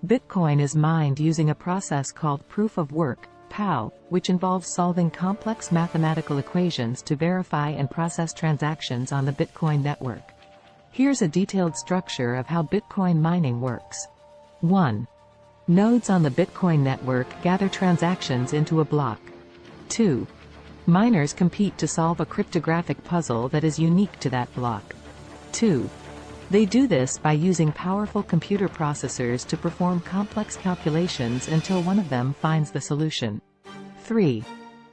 Bitcoin is mined using a process called proof of work, POW, which involves solving complex mathematical equations to verify and process transactions on the Bitcoin network. Here's a detailed structure of how Bitcoin mining works. 1. Nodes on the Bitcoin network gather transactions into a block. 2. Miners compete to solve a cryptographic puzzle that is unique to that block. 2. They do this by using powerful computer processors to perform complex calculations until one of them finds the solution. 3.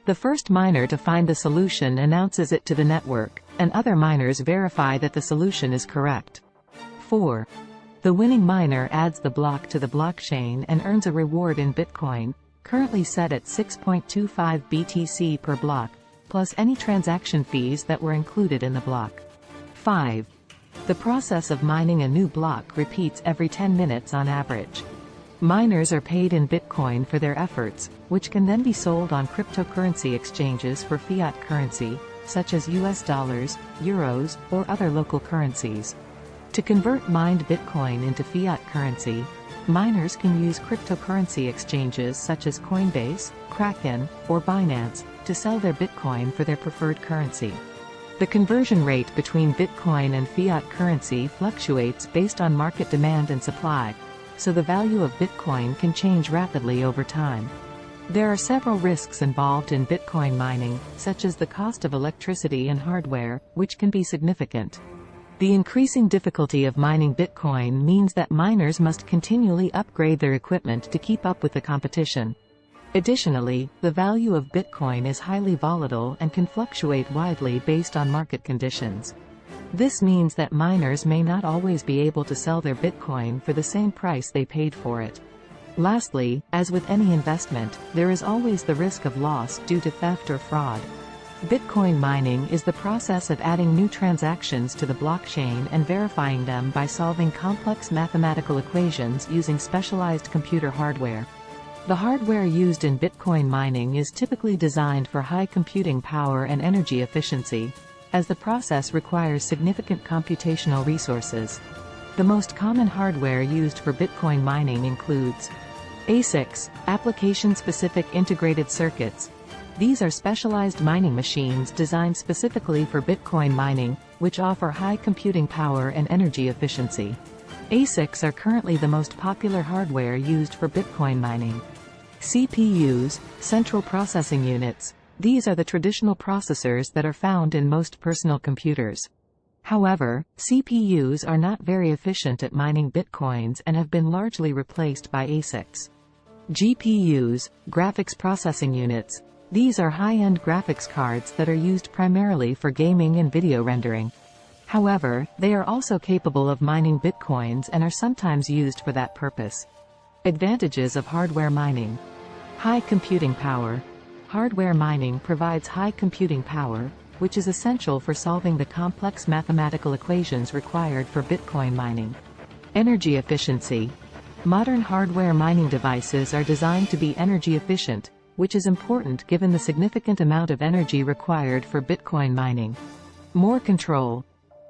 The first miner to find the solution announces it to the network, and other miners verify that the solution is correct. 4. The winning miner adds the block to the blockchain and earns a reward in Bitcoin, currently set at 6.25 BTC per block, plus any transaction fees that were included in the block. 5. The process of mining a new block repeats every 10 minutes on average. Miners are paid in Bitcoin for their efforts, which can then be sold on cryptocurrency exchanges for fiat currency, such as US dollars, euros, or other local currencies. To convert mined Bitcoin into fiat currency, miners can use cryptocurrency exchanges such as Coinbase, Kraken, or Binance to sell their Bitcoin for their preferred currency. The conversion rate between Bitcoin and fiat currency fluctuates based on market demand and supply, so the value of Bitcoin can change rapidly over time. There are several risks involved in Bitcoin mining, such as the cost of electricity and hardware, which can be significant. The increasing difficulty of mining Bitcoin means that miners must continually upgrade their equipment to keep up with the competition. Additionally, the value of Bitcoin is highly volatile and can fluctuate widely based on market conditions. This means that miners may not always be able to sell their Bitcoin for the same price they paid for it. Lastly, as with any investment, there is always the risk of loss due to theft or fraud. Bitcoin mining is the process of adding new transactions to the blockchain and verifying them by solving complex mathematical equations using specialized computer hardware. The hardware used in Bitcoin mining is typically designed for high computing power and energy efficiency, as the process requires significant computational resources. The most common hardware used for Bitcoin mining includes ASICs, application-specific integrated circuits. These are specialized mining machines designed specifically for Bitcoin mining, which offer high computing power and energy efficiency. ASICs are currently the most popular hardware used for Bitcoin mining. CPUs, central processing units. These are the traditional processors that are found in most personal computers. However, CPUs are not very efficient at mining Bitcoins and have been largely replaced by ASICs. GPUs, graphics processing units. These are high-end graphics cards that are used primarily for gaming and video rendering. However, they are also capable of mining Bitcoins and are sometimes used for that purpose. Advantages of hardware mining. High computing power. Hardware mining provides high computing power, which is essential for solving the complex mathematical equations required for Bitcoin mining. Energy efficiency. Modern hardware mining devices are designed to be energy efficient, which is important given the significant amount of energy required for Bitcoin mining. More control.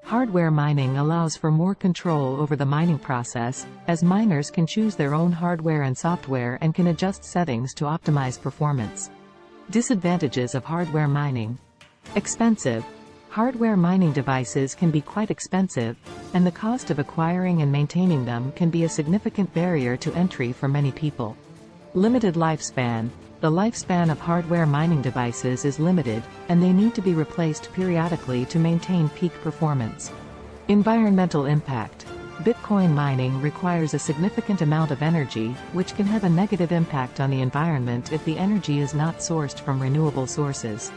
Hardware mining allows for more control over the mining process, as miners can choose their own hardware and software and can adjust settings to optimize performance. Disadvantages of hardware mining. Expensive. Hardware mining devices can be quite expensive, and the cost of acquiring and maintaining them can be a significant barrier to entry for many people. Limited lifespan. The lifespan of hardware mining devices is limited, and they need to be replaced periodically to maintain peak performance. Environmental impact. Bitcoin mining requires a significant amount of energy, which can have a negative impact on the environment if the energy is not sourced from renewable sources.